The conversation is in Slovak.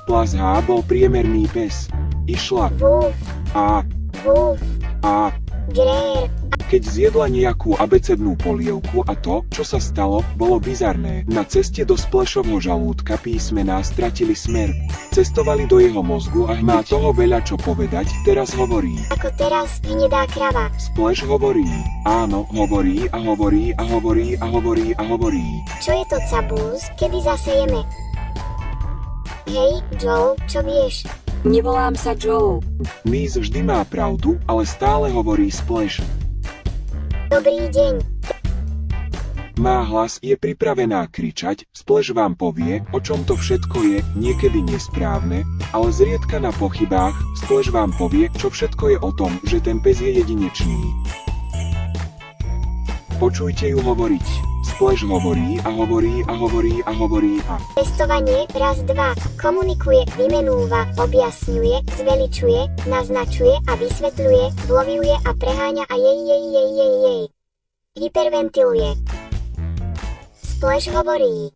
Splash H bol priemerný pes. Išla Woof, a woof, a grrr. keď zjedla nejakú abecednú polievku a to, čo sa stalo, bolo bizarné. Na ceste do Splashovho žalúdka písmená stratili smer. Cestovali do jeho mozgu a má toho veľa čo povedať, teraz hovorí. Ako teraz hnedá krava. Splash hovorí. Áno, hovorí a hovorí a hovorí a hovorí a hovorí. Čo je to cabúz, kedy zase jeme? Hej, Joe, čo vieš? Nevolám sa Joe. Liz vždy má pravdu, ale stále hovorí Splash. Dobrý deň. Má hlas, je pripravená kričať, Splash vám povie, o čom to všetko je, niekedy nesprávne, ale zriedka na pochybách, Splash vám povie, čo všetko je o tom, že ten pes je jedinečný. Počujte ju hovoriť. Splash hovorí a hovorí a hovorí a hovorí a... Testovanie, raz, dva. Komunikuje, vymenúva, objasňuje, zveličuje, naznačuje a vysvetľuje, vlovuje a preháňa a jej. Hyperventiluje. Splash hovorí.